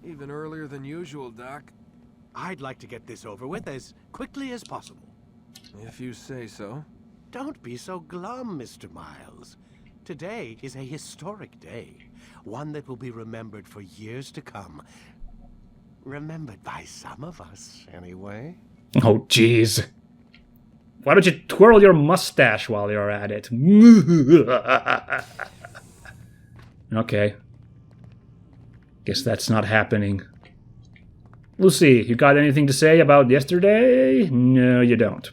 Even earlier than usual, Doc. I'd like to get this over with as quickly as possible. If you say so. Don't be so glum, Mr. Miles. Today is a historic day. One that will be remembered for years to come. Remembered by some of us, anyway. Oh, jeez. Why don't you twirl your mustache while you're at it? Okay. Guess that's not happening. Lucy, you got anything to say about yesterday? No, you don't.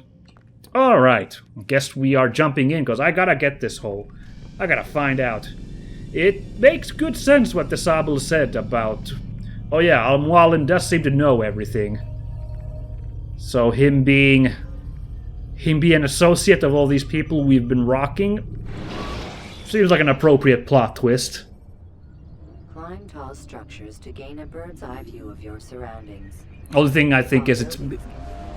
Alright. Guess we are jumping in, because I gotta get this hole. I gotta find out. It makes good sense what the Sable said about... Oh yeah, Al-Mualim does seem to know everything. So him being an associate of all these people we've been rocking seems like an appropriate plot twist. Climb tall structures to gain a bird's eye view of your surroundings. Only thing I think is it's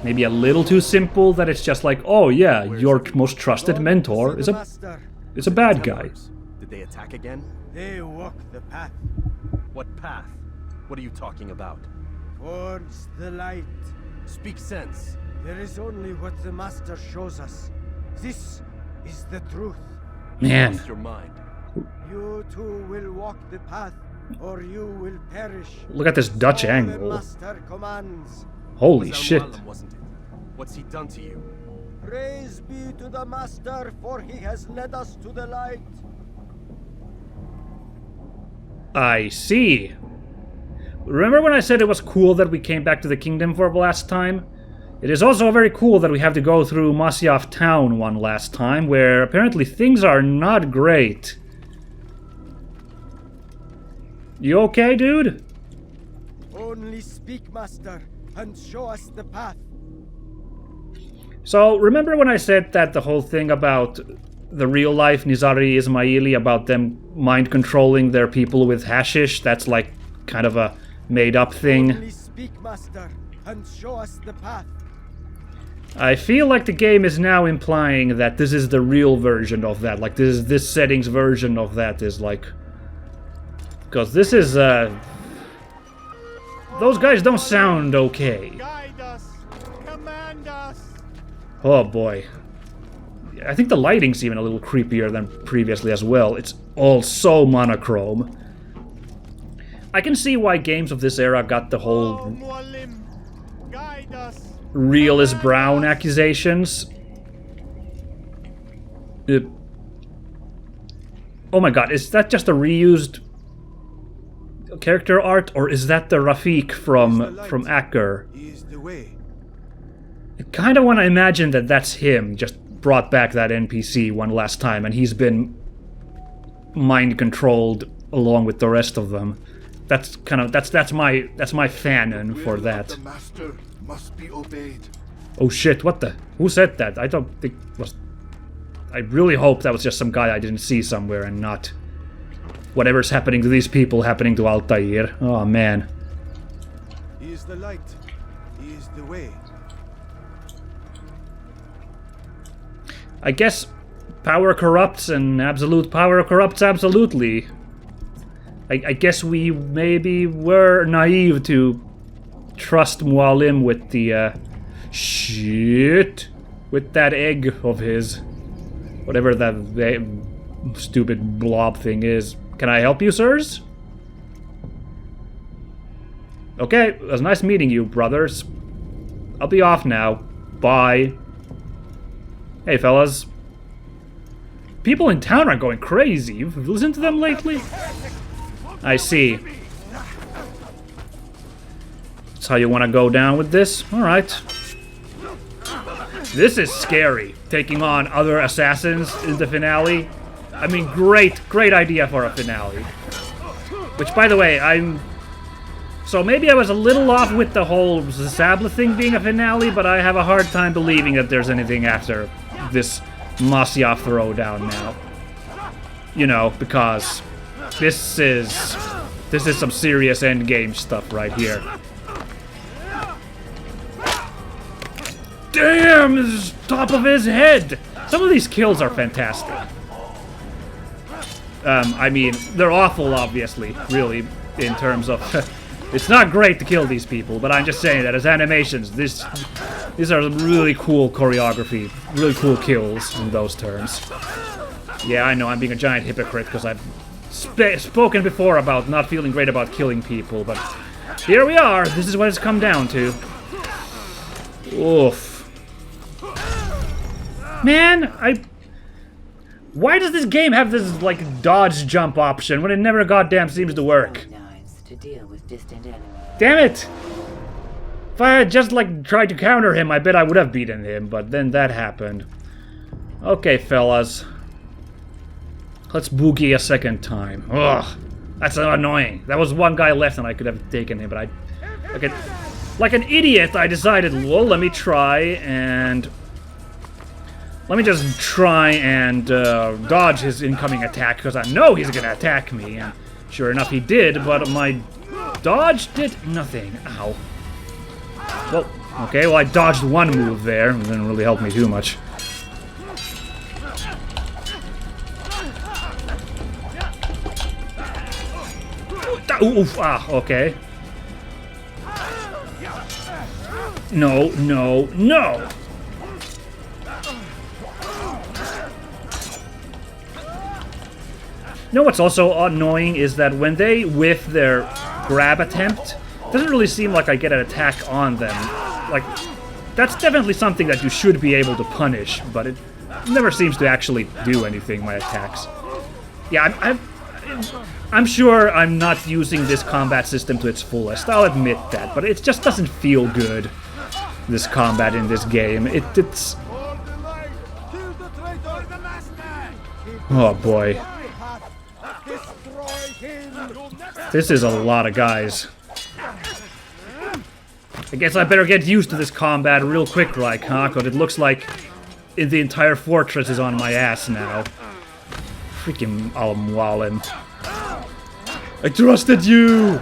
maybe a little too simple that it's just like, oh yeah, your most trusted mentor is a bad guy. Did they attack again? They walk the path. What path? What are you talking about? Towards the light. Speak sense. There is only what the Master shows us. This is the truth. Man. Lost your mind. You too will walk the path, or you will perish. Look at this Dutch So angle. the Master commands. Holy Was shit. Al-Mualim, wasn't it? What's he done to you? Praise be to the Master, for he has led us to the light. I see. Remember when I said it was cool that we came back to the kingdom for the last time? It is also very cool that we have to go through Masyaf town one last time, where apparently things are not great. You okay, dude? Only speak, Master, and show us the path. So, remember when I said that the whole thing about the real-life Nizari Ismaili, about them mind-controlling their people with hashish, that's like kind of a made-up thing? Only speak, Master, and show us the path. I feel like the game is now implying that this is the real version of that. Like, this settings version of that is like... Because this is, those guys don't sound okay. Guide us. Command us. Oh boy. I think the lighting's even a little creepier than previously as well. It's all so monochrome. I can see why games of this era got the whole Al-Mualim, guide us. real is brown accusations. Oh my god, is that just a reused character art, or is that the Rafik from Acker? Is the way. I kind of want to imagine that that's him, just brought back that NPC one last time, and he's been mind-controlled along with the rest of them. That's kind of that's my fanon for that. The master must be obeyed. Oh shit! What the? Who said that? I don't think it was. I really hope that was just some guy I didn't see somewhere, and not whatever's happening to these people happening to Altaïr. Oh man. He is the light. He is the way. I guess power corrupts, and absolute power corrupts absolutely. I guess we maybe were naive to trust Mualim with the, shit, with that egg of his. Whatever that stupid blob thing is. Can I help you, sirs? Okay, it was nice meeting you, brothers. I'll be off now. Bye. Hey, fellas. People in town are going crazy. You've listened to them lately? I see. That's how you want to go down with this? Alright. This is scary, taking on other assassins in the finale. I mean, great idea for a finale. Which, by the way, so maybe I was a little off with the whole Zabla thing being a finale, but I have a hard time believing that there's anything after this Masyaf throwdown now. You know, because this is some serious endgame stuff right here. Damn, this is top of his head! Some of these kills are fantastic. I mean, they're awful, obviously, really, in terms of It's not great to kill these people, but I'm just saying that as animations, these are really cool choreography, really cool kills in those terms. Yeah, I know I'm being a giant hypocrite because I've spoken before about not feeling great about killing people, but here we are. This is what it's come down to. Oof. Man, why does this game have this, like, dodge jump option when it never goddamn seems to work? Knives to deal with distant enemies. Damn it! If I had just, like, tried to counter him, I bet I would have beaten him, but then that happened. Okay, fellas. Let's boogie a second time. Ugh, that's annoying. That was one guy left and I could have taken him, but like an idiot, I decided, well, let me just try and dodge his incoming attack, because I know he's gonna attack me, and sure enough he did, but my dodge did nothing. Ow. Well, okay, well I dodged one move there, it didn't really help me too much. Oof, okay. No, no, no! You know what's also annoying is that when they whiff their grab attempt, it doesn't really seem like I get an attack on them. Like, that's definitely something that you should be able to punish, but it never seems to actually do anything, my attacks. Yeah, I'm sure I'm not using this combat system to its fullest, I'll admit that, but it just doesn't feel good, this combat in this game. It's... Oh boy. This is a lot of guys. I guess I better get used to this combat real quick, like, huh? Because it looks like the entire fortress is on my ass now. Freaking Al-Mualim. I trusted you!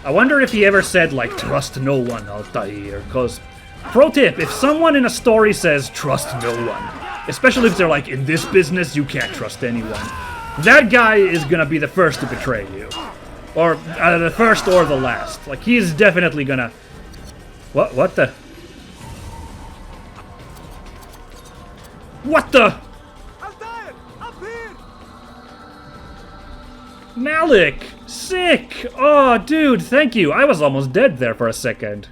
I wonder if he ever said, like, trust no one, Altaïr, because... Pro tip, if someone in a story says, trust no one, especially if they're like, in this business, you can't trust anyone, that guy is gonna be the first to betray you. Or, the first or the last. Like, he's definitely gonna... What the... What the... Altaïr, up here! Malik! Sick! Oh, dude, thank you. I was almost dead there for a second.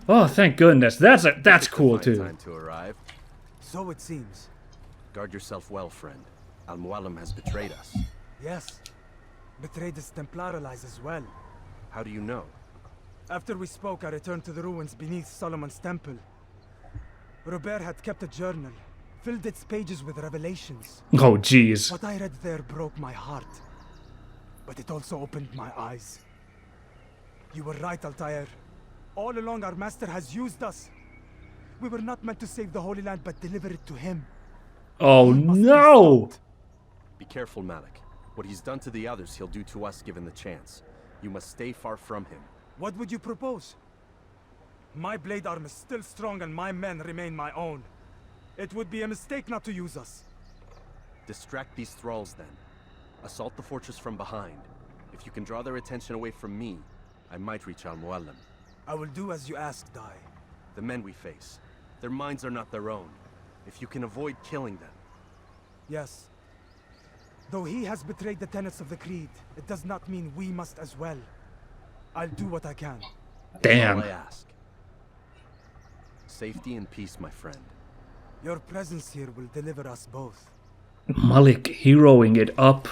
Oh, thank goodness. That's cool, too. Time to arrive. So it seems. Guard yourself well, friend. Al-Mualim has betrayed us. Yes. Betrayed his Templar allies as well. How do you know? After we spoke, I returned to the ruins beneath Solomon's temple. Robert had kept a journal, filled its pages with revelations. Oh, jeez. What I read there broke my heart. But it also opened my eyes. You were right, Altaïr. All along our master has used us. We were not meant to save the Holy Land, but deliver it to him. Oh, no! Be careful, Malik. What he's done to the others, he'll do to us given the chance. You must stay far from him. What would you propose? My blade arm is still strong and my men remain my own. It would be a mistake not to use us. Distract these thralls, then. Assault the fortress from behind. If you can draw their attention away from me, I might reach Al-Mualim. I will do as you ask, Dai. The men we face, their minds are not their own. If you can avoid killing them. Yes. Though he has betrayed the tenets of the Creed, it does not mean we must as well. I'll do what I can. Damn. That's all I ask. Safety and peace, my friend. Your presence here will deliver us both. Malik heroing it up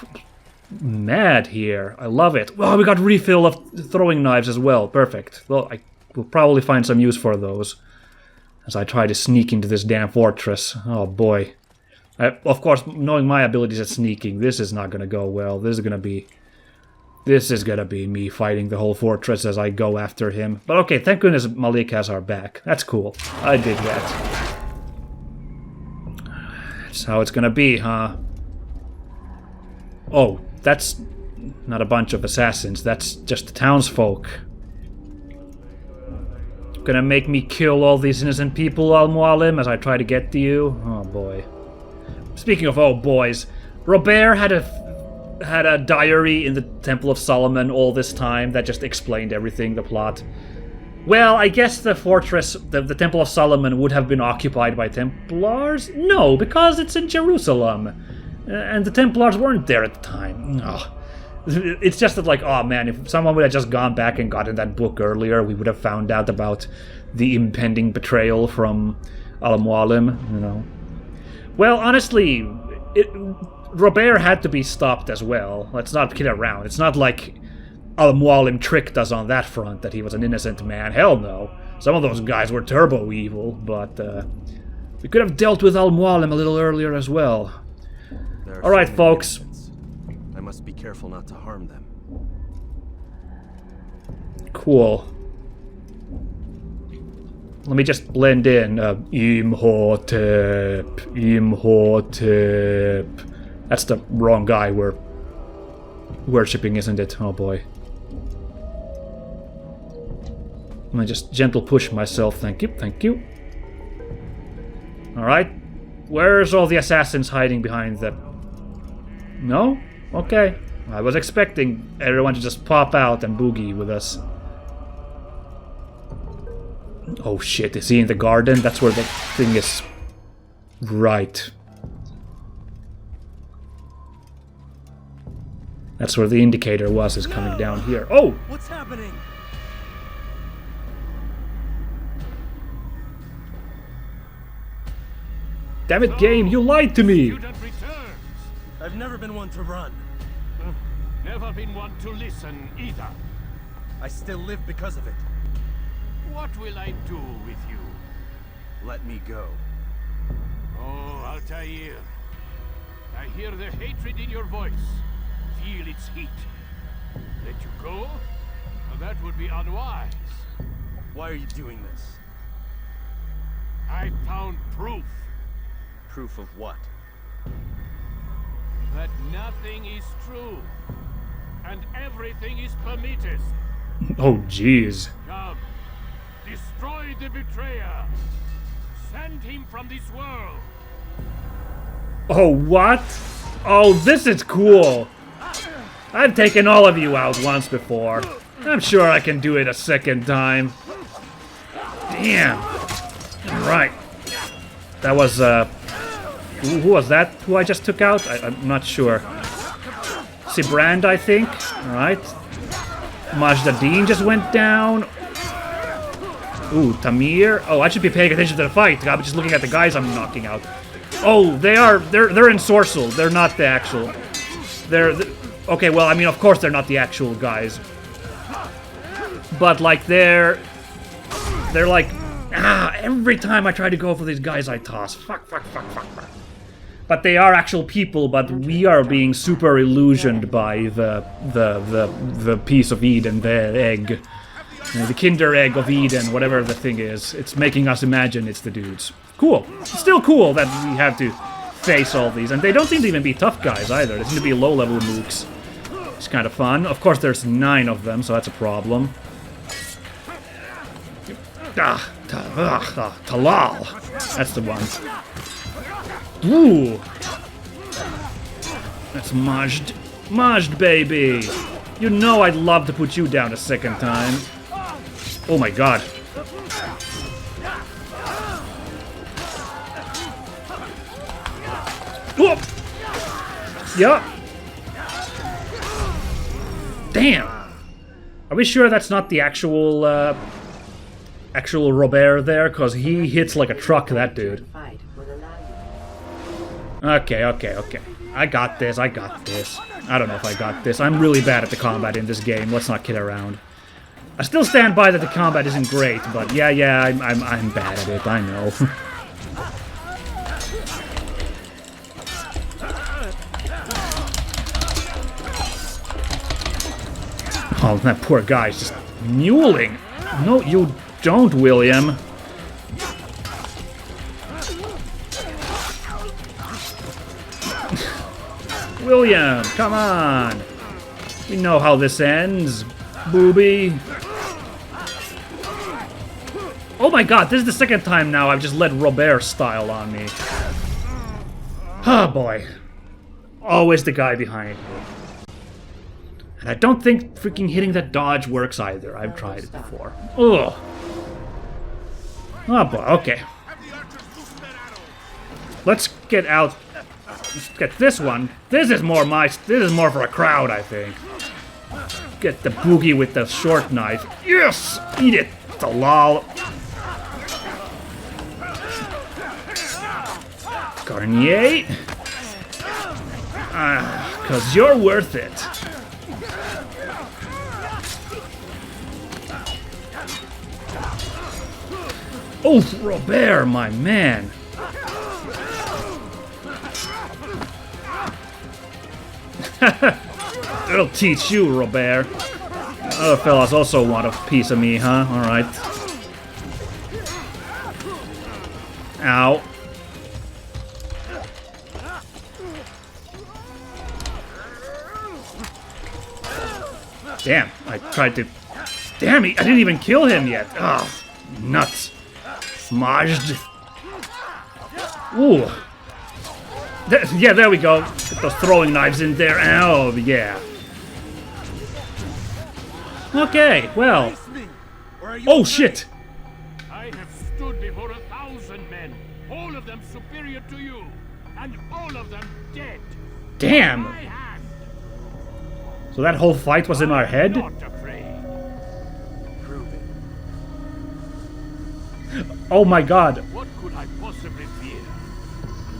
mad here. I love it. Oh, we got refill of throwing knives as well. Perfect. Well, I will probably find some use for those as I try to sneak into this damn fortress. Oh boy. Of course, knowing my abilities at sneaking, this is not gonna go well. This is gonna be me fighting the whole fortress as I go after him. But okay, thank goodness Malik has our back. That's cool. I dig that. That's how it's gonna be, huh? Oh, that's not a bunch of assassins. That's just the townsfolk. Gonna make me kill all these innocent people, Al-Mualim, as I try to get to you? Oh boy. Speaking of oh boys, Robert had a had a diary in the Temple of Solomon all this time that just explained everything, the plot. Well, I guess the fortress, the Temple of Solomon, would have been occupied by Templars? No, because it's in Jerusalem. And the Templars weren't there at the time. No. It's just that, like, oh man, if someone would have just gone back and gotten that book earlier, we would have found out about the impending betrayal from Al-Mualim, you know. Well, honestly, Robert had to be stopped as well. Let's not kid around. It's not like Al-Mualim tricked us on that front, that he was an innocent man. Hell no. Some of those guys were turbo evil, but we could have dealt with Al-Mualim a little earlier as well. Alright, folks. I must be careful not to harm them. Cool. Let me just blend in. Imhotep. Imhotep. That's the wrong guy we're worshipping, isn't it? Oh boy. Let me just gentle push myself. Thank you, thank you. Alright. Where's all the assassins hiding behind the... No? Okay. I was expecting everyone to just pop out and boogie with us. Oh shit, is he in the garden? That's where the thing is. Right. That's where the indicator was, is coming down here. Oh! What's happening? Damn it, game, you lied to me! I've never been one to run. Never been one to listen either. I still live because of it. What will I do with you? Let me go. Oh, Altaïr. I hear the hatred in your voice. Feel its heat. Let you go? Well, that would be unwise. Why are you doing this? I found proof. Proof of what? That nothing is true. And everything is permitted. Oh, jeez. Come. Destroy the betrayer. Send him from this world. Oh, what? Oh, this is cool. I've taken all of you out once before. I'm sure I can do it a second time. Damn. Alright. That was, who was that? Who I just took out? I'm not sure. Sibrand, I think. Alright. Majdadin just went down. Ooh, Tamir. Oh, I should be paying attention to the fight. I'm just looking at the guys I'm knocking out. Oh, they're ensorcelled. They're not the actual. Okay, well, I mean, of course they're not the actual guys. But, like, they're like, every time I try to go for these guys, I toss. Fuck. But they are actual people, but we are being super illusioned by the piece of Eden, the egg. The Kinder Egg of Eden, whatever the thing is. It's making us imagine it's the dudes. Cool. It's still cool that we have to face all these. And they don't seem to even be tough guys either. They seem to be low-level mooks. It's kind of fun. Of course, there's 9 of them, so that's a problem. Talal. That's the one. Ooh. That's Majd. Majd, baby. You know I'd love to put you down a second time. Oh my god. Whoop. Yup. Damn. Are we sure that's not the actual Robert there? Because he hits like a truck, that dude. Okay. I got this. I don't know if I got this. I'm really bad at the combat in this game. Let's not kid around. I still stand by that the combat isn't great, but yeah, I'm bad at it. I know. Oh, that poor guy's just muling. No, you don't, William. William, come on. We know how this ends, booby. Oh my god, this is the second time now I've just let Robert style on me. Oh boy. Always the guy behind me. And I don't think freaking hitting that dodge works either. I've tried it before. Ugh. Oh boy, okay. Let's get out. Let's get this one. This is more for a crowd, I think. Get the boogie with the short knife. Yes! Eat it, the lol. Garnier. Cause you're worth it. Oh, Robert, my man. It'll teach you, Robert. Other fellas also want a piece of me, huh? Alright. Ow. Damn, I tried to... Damn, I didn't even kill him yet. Oh, nuts. Smudged. Ooh. Yeah, there we go. Get those throwing knives in there. Oh, yeah. Okay, well. Oh, shit. I have stood before 1,000 men, all of them superior to you, and all of them dead. Damn. My hand. So that whole fight was in our head? Not afraid. Prove it. Oh my god. What could I possibly fear?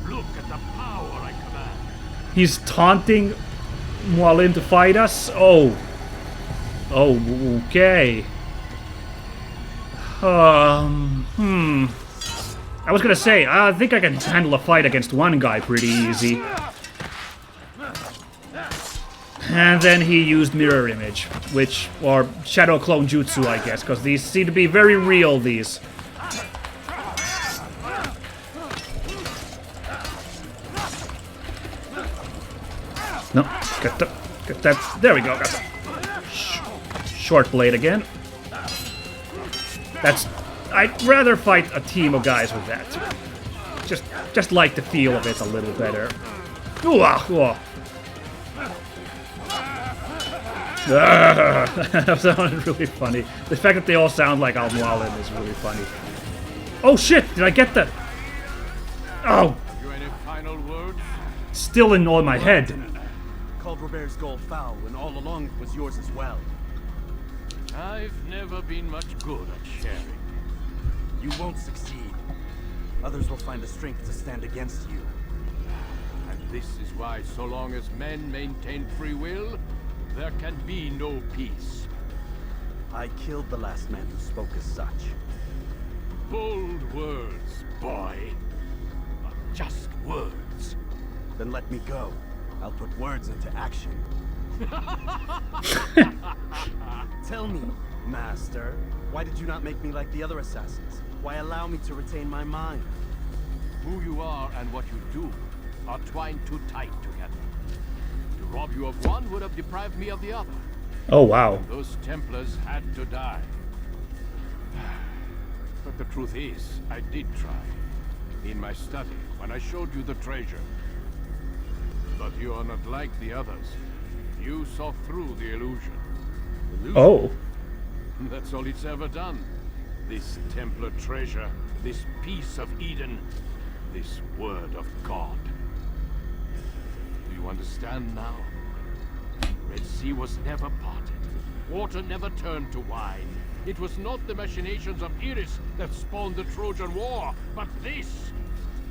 Look at the power I command. He's taunting Mualim to fight us? Oh. Oh, okay. I was gonna say, I think I can handle a fight against one guy pretty easy. And then he used mirror image, or shadow clone jutsu, I guess, because these seem to be very real, these. No, get that, there we go, got the short blade again. I'd rather fight a team of guys with that. Just like the feel of it a little better. Ooh, ooh. That sounded really funny. The fact that they all sound like Al-Mualim is really funny. Oh shit! Did I get that? Oh! Have you any final words? Still in all my head. Called Robert's goal foul, and all along it was yours as well. I've never been much good at sharing. You won't succeed. Others will find the strength to stand against you. And this is why, so long as men maintain free will, there can be no peace. I killed the last man who spoke as such. Bold words, boy. But just words. Then let me go. I'll put words into action. Tell me, Master, why did you not make me like the other assassins? Why allow me to retain my mind? Who you are and what you do are twined too tight together. To rob you of one would have deprived me of the other. Oh wow. Those Templars had to die. But the truth is, I did try. In my study, when I showed you the treasure. But you are not like the others. You saw through the illusion. Oh. That's all it's ever done. This Templar treasure, this piece of Eden, this word of God. Do you understand now? Red Sea was never parted. Water never turned to wine. It was not the machinations of Iris that spawned the Trojan War, but this!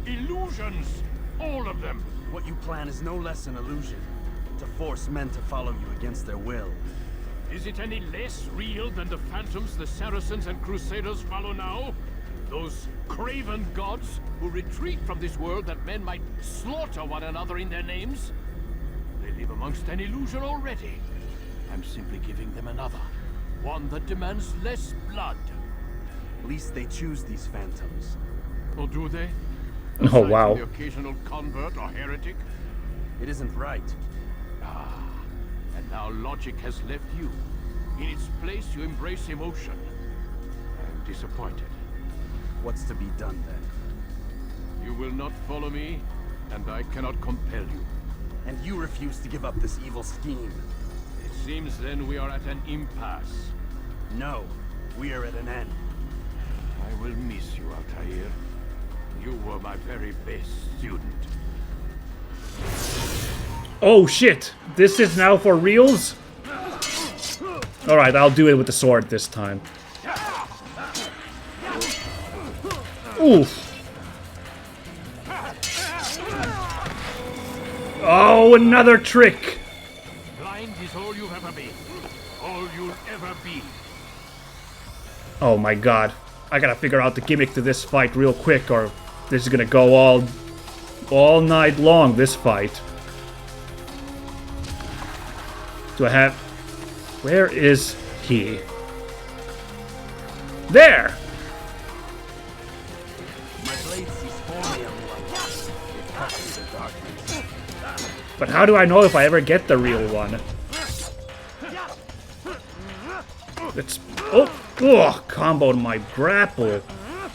Illusions! All of them! What you plan is no less an illusion. To force men to follow you against their will. Is it any less real than the phantoms the Saracens and Crusaders follow now? Those craven gods who retreat from this world that men might slaughter one another in their names? They live amongst an illusion already. I'm simply giving them another. One that demands less blood. At least they choose these phantoms. Or do they? Oh Aside from wow. the occasional convert or heretic? It isn't right. Ah, and now logic has left you. In its place, you embrace emotion. I'm disappointed. What's to be done then? You will not follow me, and I cannot compel you. And you refuse to give up this evil scheme. It's seems then we are at an impasse. No, we are at an end. I will miss you, Altaïr. You were my very best student. Oh shit! This is now for reals? Alright, I'll do it with the sword this time. Oof! Oh, another trick! Blind is all you've ever been. All you'll ever be. Oh my god. I gotta figure out the gimmick to this fight real quick, or this is gonna go all night long, this fight. Do I have... Where is he? There! My blade sees only Al-Mualim. It cuts through the darkness. But how do I know if I ever get the real one? It's... Oh! Ugh! Comboed my grapple.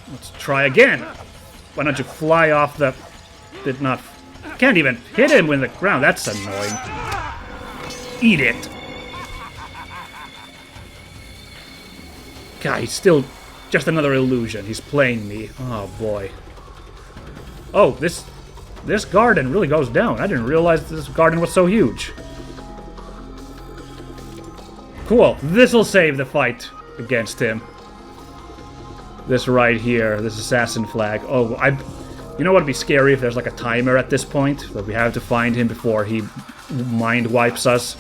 Let's try again. Why don't you fly off the... Did not... Can't even hit him with the ground. That's annoying. Eat it. God, he's still... Just another illusion. He's playing me. Oh, boy. Oh, this garden really goes down. I didn't realize this garden was so huge. Cool. This'll save the fight against him. This right here. This assassin flag. Oh, you know what would be scary if there's like a timer at this point? That we have to find him before he mind wipes us.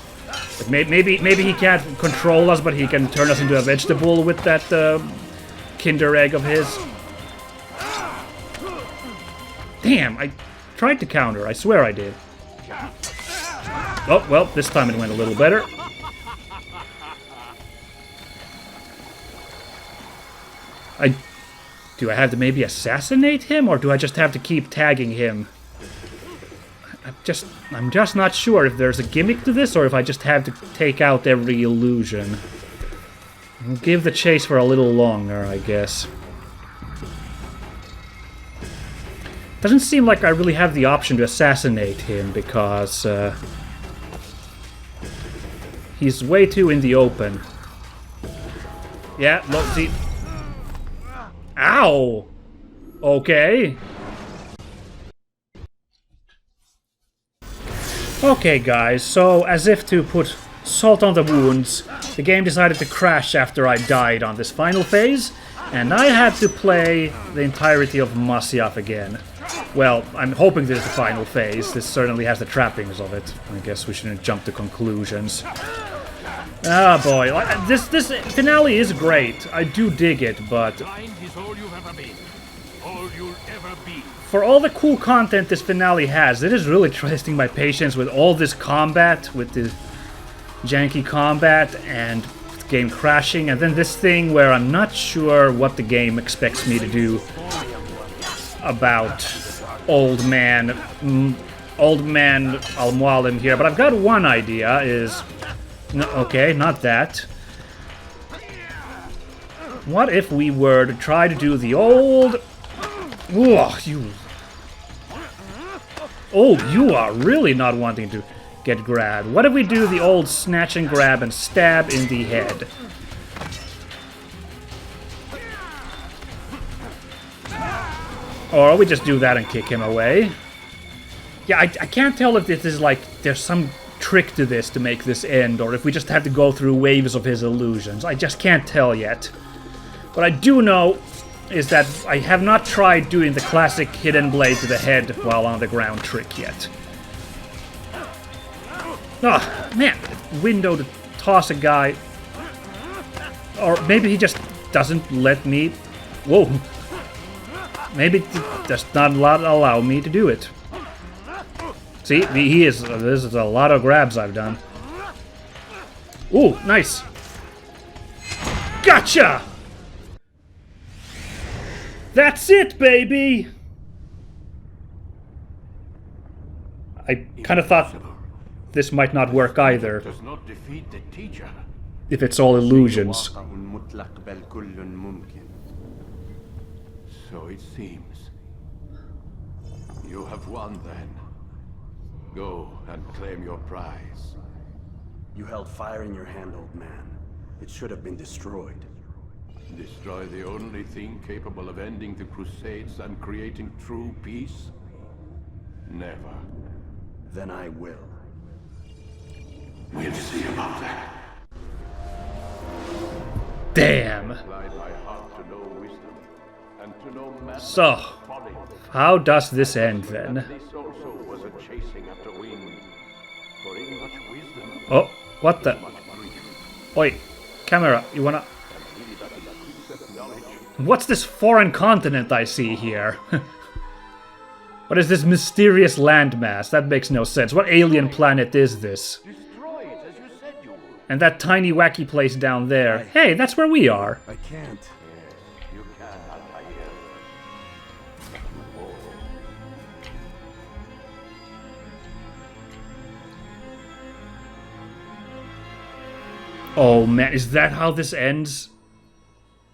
Like maybe he can't control us, but he can turn us into a vegetable with that Kinder Egg of his. Damn, I tried to counter. I swear I did. Oh, well, this time it went a little better. Do I have to maybe assassinate him, or do I just have to keep tagging him? I'm just not sure if there's a gimmick to this, or if I just have to take out every illusion. I'll give the chase for a little longer, I guess. Doesn't seem like I really have the option to assassinate him, because he's way too in the open. Yeah, look, see... Ow! Okay. Okay, guys, so as if to put salt on the wounds, the game decided to crash after I died on this final phase, and I had to play the entirety of Masyaf again. Well, I'm hoping this is the final phase. This certainly has the trappings of it. I guess we shouldn't jump to conclusions. Ah, boy. This finale is great. I do dig it, but... Blind is all you've ever been. All you'll ever be. For all the cool content this finale has, it is really testing my patience with all this combat, with the janky combat, and the game crashing, and then this thing where I'm not sure what the game expects me to do about old man Al-Mualim here. But I've got one idea, is... No, okay, not that. What if we were to try to do the old... Ugh, you... Oh, you are really not wanting to get grabbed. What if we do the old snatch and grab and stab in the head? Or we just do that and kick him away. Yeah, I can't tell if this is like... There's some trick to this to make this end, or if we just have to go through waves of his illusions. I just can't tell yet. What I do know is that I have not tried doing the classic hidden blade to the head while on the ground trick yet. Oh, man, window to toss a guy. Or maybe he just doesn't let me... Whoa. Maybe it does not allow me to do it. See, he is... This is a lot of grabs I've done. Ooh, nice. Gotcha! That's it, baby! I kind of thought this might not work either. Does not defeat the teacher. If it's all illusions. So it seems. You have won then. Go and claim your prize. You held fire in your hand, old man. It should have been destroyed. Destroy the only thing capable of ending the Crusades and creating true peace? Never. Then I will. We'll see about that. Damn. Applied my heart to know wisdom, and to know madness So, folly. how does this end then? This also was a chasing after wind. For in much wisdom, Oh, what the? much grief. Oi, camera, you wanna... And he that increaseth knowledge, What's this foreign continent I see here? What is this mysterious landmass? That makes no sense. What alien planet is this? destroy it as you said you would. And that tiny wacky place down there. Hey, that's where we are. I can't. Yes, you can, Altaïr. Oh man, is that how this ends?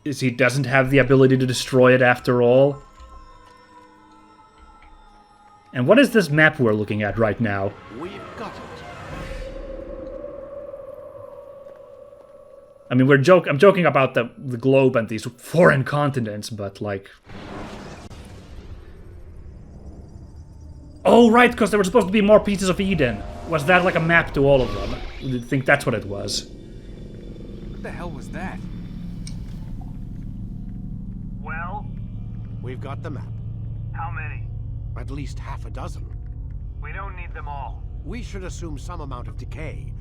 Is he doesn't have the ability to destroy it after all? And what is this map we're looking at right now? We've got it. I mean, I'm joking about the globe and these foreign continents, but like... Oh, right, because there were supposed to be more pieces of Eden. Was that like a map to all of them? I think that's what it was. What the hell was that? Well, We've got the map. how many? At least half a dozen. We don't need them all. We should assume some amount of decay.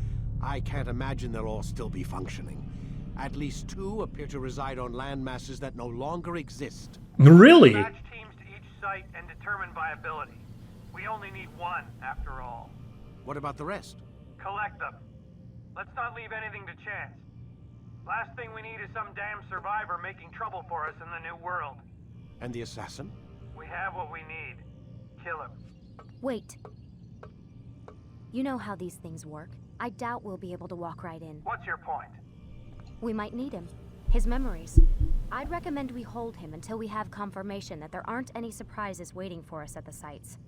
I can't imagine they'll all still be functioning. At least 2 appear to reside on land masses that no longer exist. Really? Dispatch teams to each site and determine viability. We only need 1, after all. What about the rest? Collect them. Let's not leave anything to chance. Last thing we need is some damn survivor making trouble for us in the new world. And the assassin? We have what we need. Kill him. Wait. You know how these things work. I doubt we'll be able to walk right in. What's your point? We might need him. His memories. I'd recommend we hold him until we have confirmation that there aren't any surprises waiting for us at the sites.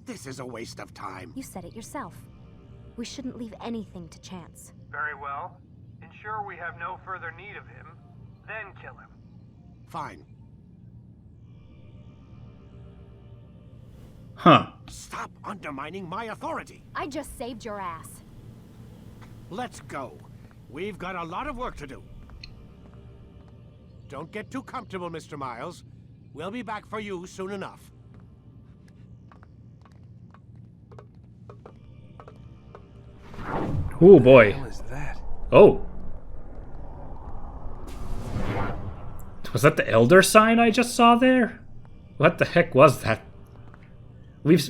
This is a waste of time. You said it yourself. We shouldn't leave anything to chance. Very well. Ensure we have no further need of him, then kill him. Fine. Huh. Stop undermining my authority. I just saved your ass. Let's go. We've got a lot of work to do. Don't get too comfortable, Mr. Miles. We'll be back for you soon enough. Oh boy. What the hell is that? Oh. Was that the Elder sign I just saw there? What the heck was that?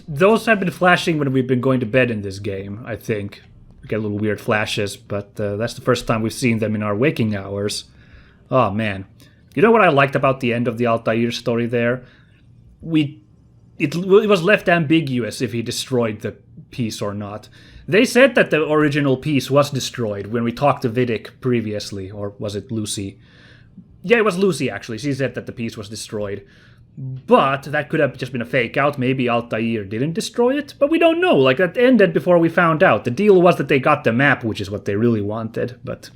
Those have been flashing when we've been going to bed in this game, I think. We get little weird flashes, but that's the first time we've seen them in our waking hours. Oh man. You know what I liked about the end of the Altaïr story there? It was left ambiguous if he destroyed the piece or not. They said that the original piece was destroyed when we talked to Vidic previously, or was it Lucy? Yeah, it was Lucy actually. She said that the piece was destroyed. But that could have just been a fake out. Maybe Altaïr didn't destroy it, but we don't know. Like, that ended before we found out. The deal was that they got the map, which is what they really wanted, but...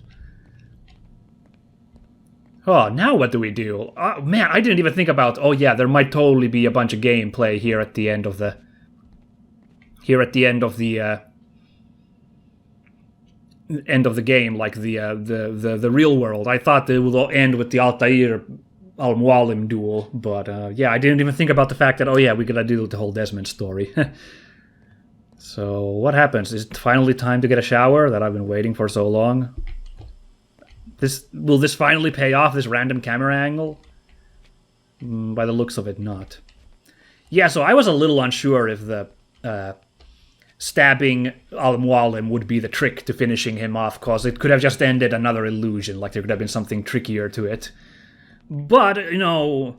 Oh, now what do we do? Oh, man, I didn't even think about... Oh yeah, there might totally be a bunch of gameplay here at the end of the... end of the game, like the real world. I thought it would end with the Altaïr Al-Mualim duel, but yeah, I didn't even think about the fact that, oh yeah, we gotta do the whole Desmond story. So, what happens? Is it finally time to get a shower that I've been waiting for so long? Will this finally pay off, this random camera angle? By the looks of it, not. Yeah, so I was a little unsure if the stabbing Al-Mualim would be the trick to finishing him off, because it could have just ended another illusion, like there could have been something trickier to it. But, you know,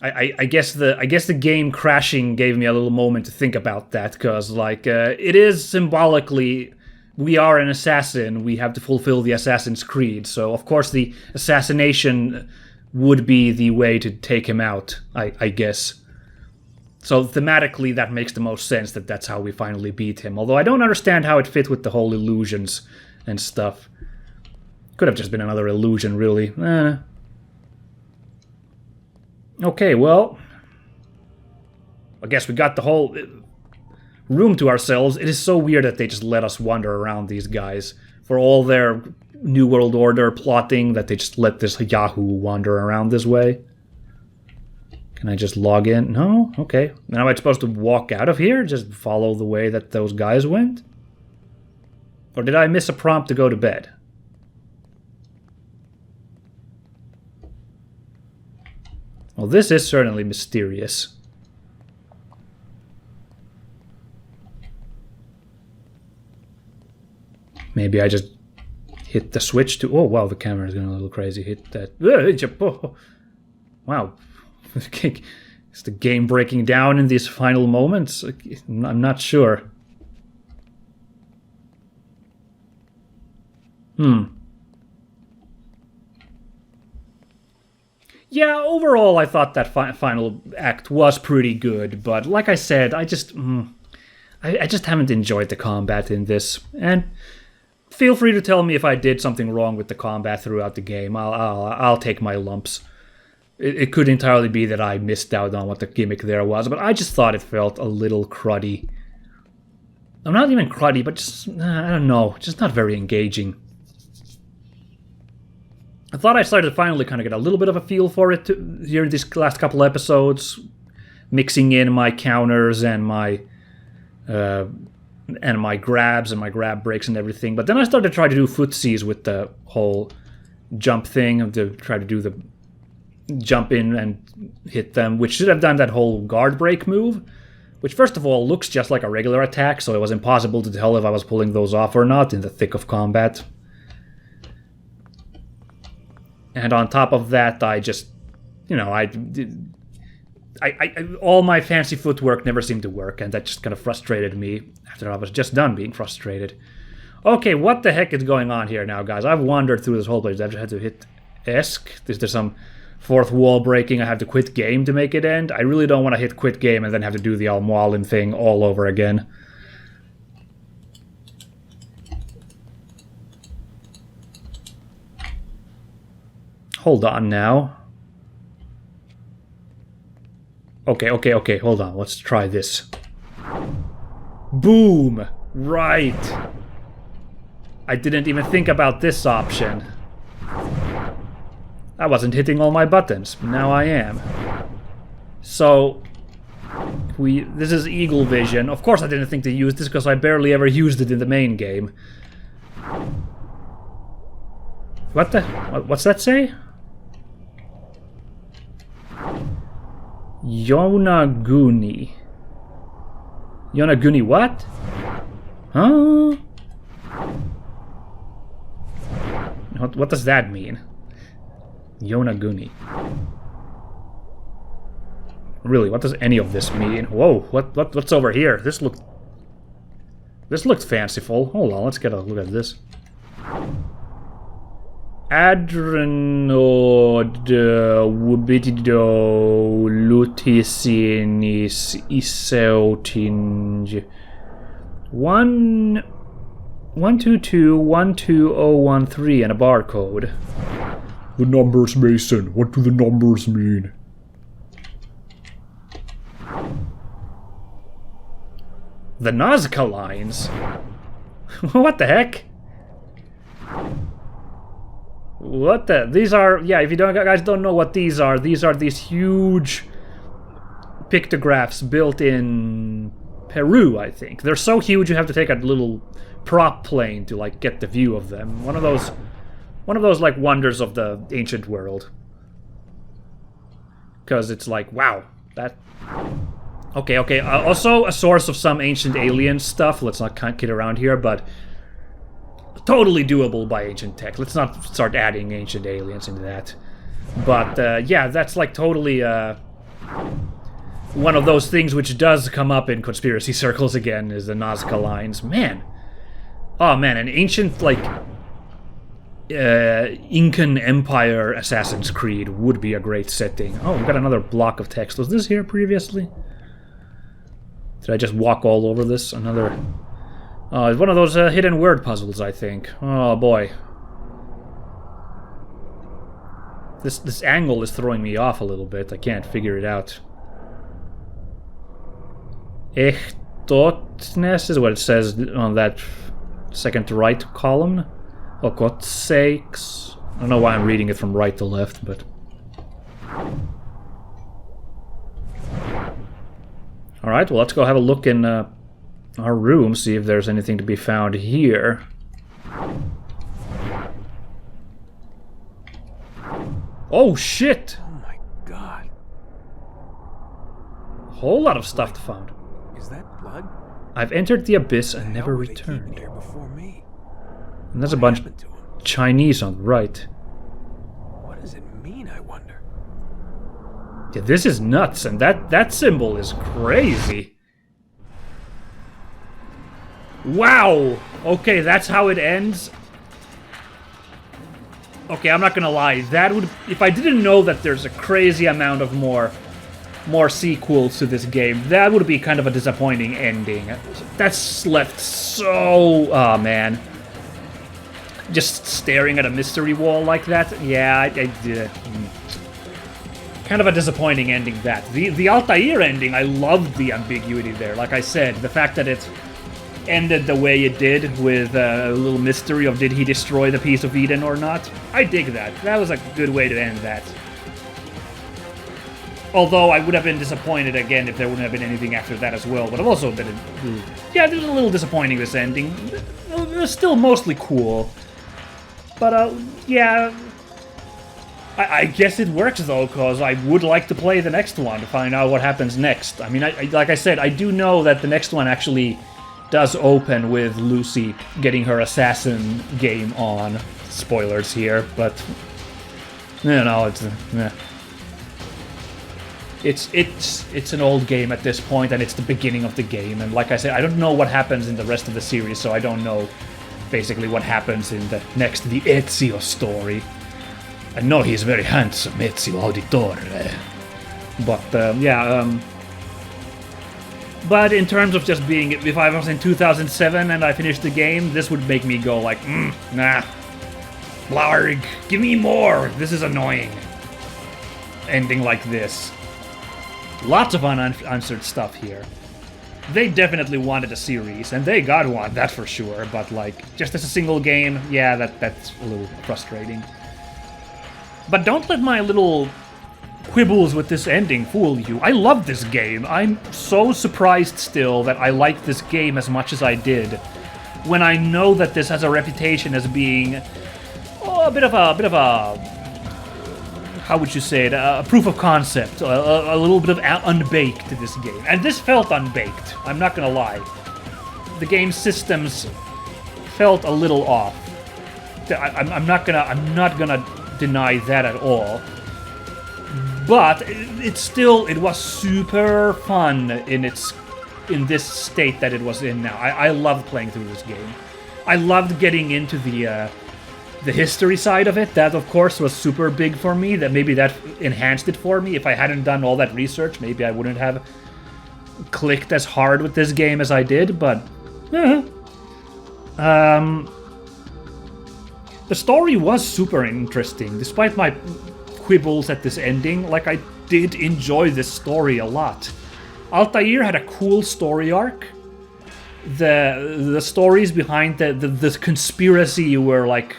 I guess the game crashing gave me a little moment to think about that, because, like, it is symbolically, we are an assassin, we have to fulfill the Assassin's Creed, so of course the assassination would be the way to take him out, I guess. So thematically that makes the most sense that that's how we finally beat him, although I don't understand how it fit with the whole illusions and stuff. Could have just been another illusion, really. Okay, well, I guess we got the whole room to ourselves. It is so weird that they just let us wander around these guys. For all their New World Order plotting, that they just let this Yahoo wander around this way. Can I just log in? No? Okay. Now am I supposed to walk out of here? Just follow the way that those guys went? Or did I miss a prompt to go to bed? Well, this is certainly mysterious. Maybe I just hit the switch to... Oh, wow, the camera is going a little crazy. Hit that... Wow. Is the game breaking down in these final moments? I'm not sure. Yeah, overall I thought that final act was pretty good, but like I said, I just haven't enjoyed the combat in this. And feel free to tell me if I did something wrong with the combat throughout the game. I'll take my lumps. It could entirely be that I missed out on what the gimmick there was, but I just thought it felt a little cruddy. I'm not even cruddy, but just, I don't know, just not very engaging. I thought I started to finally kind of get a little bit of a feel for it here in these last couple episodes, mixing in my counters and my grabs and my grab breaks and everything. But then I started to try to do footsies with the whole jump thing, to try to do the jump in and hit them, which should have done that whole guard break move, which first of all looks just like a regular attack, so it was impossible to tell if I was pulling those off or not in the thick of combat. And on top of that, I just, all my fancy footwork never seemed to work, and that just kind of frustrated me after I was just done being frustrated. Okay, what the heck is going on here now, guys? I've wandered through this whole place. I've just had to hit ESC. Is there some fourth wall breaking? I have to quit game to make it end? I really don't want to hit quit game and then have to do the Al-Mualim thing all over again. Hold on now. Okay, hold on. Let's try this. Boom! Right! I didn't even think about this option. I wasn't hitting all my buttons, but now I am. So, this is Eagle Vision. Of course I didn't think to use this because I barely ever used it in the main game. What's that say? Yonaguni. Yonaguni what? Huh? What does that mean? Yonaguni. Really, what does any of this mean? Whoa, what's over here? This looked fanciful. Hold on, let's get a look at this. Adrenod wubidido lutisinis iseutinj 122-12013 and a barcode. The numbers, Mason. What do the numbers mean? The Nazca lines? What the heck? What the? These are, yeah, if you guys don't know what these are these huge pictographs built in Peru, I think. They're so huge you have to take a little prop plane to like get the view of them. One of those like wonders of the ancient world. Because it's like, wow, that... Okay, also a source of some ancient alien stuff. Let's not kid around here, but totally doable by ancient tech. Let's not start adding ancient aliens into that. But yeah, that's like totally one of those things which does come up in conspiracy circles again, is the Nazca lines. Man. Oh man, an ancient like Incan Empire Assassin's Creed would be a great setting. Oh, we've got another block of text. Was this here previously? Did I just walk all over this? Another It's one of those hidden word puzzles, I think. Oh boy. This angle is throwing me off a little bit. I can't figure it out. Echtotnes is what it says on that second to right column. Oh, God's sakes. I don't know why I'm reading it from right to left, but... Alright, well, let's go have a look in our room, see if there's anything to be found here. Oh, shit! Oh my god. A whole lot of stuff to found. Is that blood? I've entered the abyss and never What the hell were they keeping returned. here before me? And there's a What bunch happened to him? Chinese on the right. What does it mean, I wonder? Yeah, this is nuts, and that symbol is crazy. Wow! Okay, that's how it ends. Okay, I'm not gonna lie. That would, if I didn't know that there's a crazy amount of more sequels to this game, that would be kind of a disappointing ending. That's left so... oh, man. Just staring at a mystery wall like that? Yeah, I did. Kind of a disappointing ending, that. The Altaïr ending, I loved the ambiguity there. Like I said, the fact that it ended the way it did, with a little mystery of did he destroy the piece of Eden or not. I dig that. That was a good way to end that. Although I would have been disappointed again if there wouldn't have been anything after that as well. But I've also been... yeah, it was a little disappointing, this ending. It was still mostly cool. But, yeah... I guess it works, though, because I would like to play the next one to find out what happens next. I mean, like I said, I do know that the next one actually does open with Lucy getting her assassin game on. Spoilers here, but... you know, it's an old game at this point, and it's the beginning of the game. And like I said, I don't know what happens in the rest of the series, so I don't know basically what happens in the next, the Ezio story. I know he's very handsome, Ezio Auditore. But, yeah, but in terms of just being, if I was in 2007 and I finished the game, this would make me go like, nah, blarg, give me more, this is annoying. Ending like this. Lots of unanswered stuff here. They definitely wanted a series, and they got one, that for sure, but like, just as a single game, yeah, that's a little frustrating. But don't let my little quibbles with this ending fool you. I love this game. I'm so surprised still that I like this game as much as I did, when I know that this has a reputation as being a bit of a how would you say it, a proof of concept, a little bit of unbaked to this game. And this felt unbaked, I'm not gonna lie. The game's systems felt a little off. I'm not gonna deny that at all. But it was super fun in this state that it was in now. I loved playing through this game. I loved getting into the history side of it. That, of course, was super big for me. Maybe that enhanced it for me. If I hadn't done all that research, maybe I wouldn't have clicked as hard with this game as I did. But the story was super interesting, despite my quibbles at this ending. Like, I did enjoy this story a lot. Altaïr had a cool story arc. The stories behind the conspiracy you were like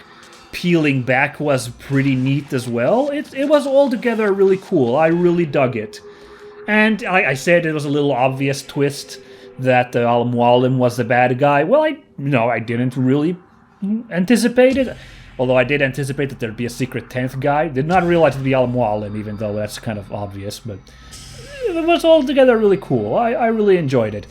peeling back was pretty neat as well. It was altogether really cool. I really dug it. And I said it was a little obvious twist that Al-Mualim was the bad guy. Well, I didn't really anticipate it. Although I did anticipate that there'd be a secret 10th guy. Did not realize it'd be Al-Mualim, even though that's kind of obvious. But it was altogether really cool. I really enjoyed it.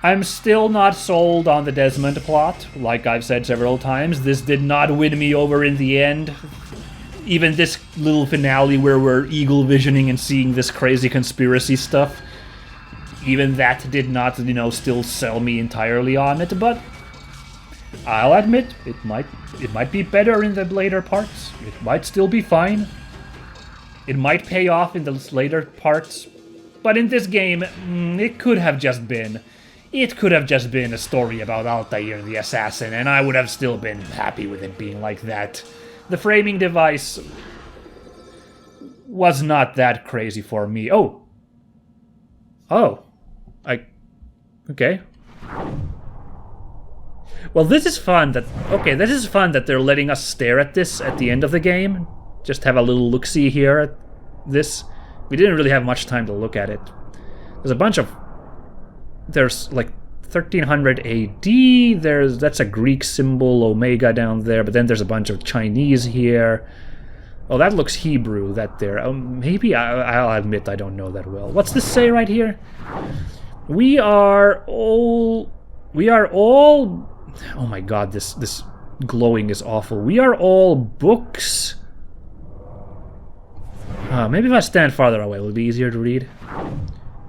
I'm still not sold on the Desmond plot. Like I've said several times, this did not win me over in the end. Even this little finale where we're eagle visioning and seeing this crazy conspiracy stuff, even that did not, still sell me entirely on it. But I'll admit, it might be better in the later parts. It might still be fine. It might pay off in the later parts. But in this game, it could have just been. it could have just been a story about Altaïr the assassin, and I would have still been happy with it being like that. The framing device was not that crazy for me. Oh. Okay. Well, this is fun that they're letting us stare at this at the end of the game. Just have a little look-see here at this. We didn't really have much time to look at it. There's like 1300 AD, that's a Greek symbol, Omega down there, but then there's a bunch of Chinese here. Oh, that looks Hebrew, that there. Maybe, I'll admit I don't know that well. What's this say right here? We are all... Oh my god, this glowing is awful. We are all books. Maybe if I stand farther away, it'll be easier to read.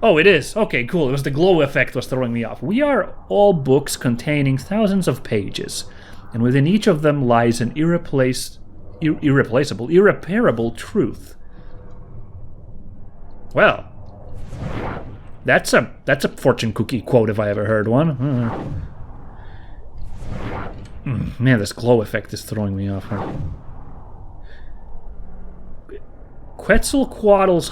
Oh, it is. Okay, cool. It was the glow effect was throwing me off. We are all books containing thousands of pages, and within each of them lies an irreparable truth. Well, that's a fortune cookie quote if I ever heard one. Man, this glow effect is throwing me off. Quetzalcoatl's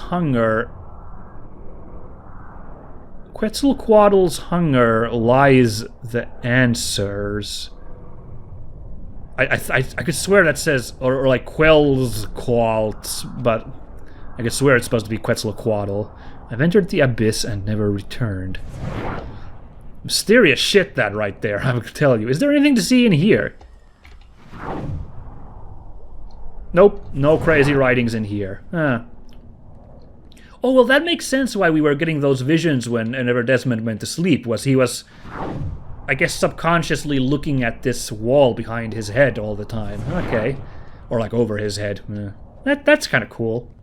hunger lies the answers. I could swear that says, or like Quetzalcoatl, but I could swear it's supposed to be Quetzalcoatl. I've entered the abyss and never returned. Mysterious shit, that right there, I would tell you. Is there anything to see in here? Nope, no crazy writings in here. Oh, well, that makes sense why we were getting those visions whenever Desmond went to sleep, was he was, I guess, subconsciously looking at this wall behind his head all the time. Okay. Or, like, over his head. That's kind of cool.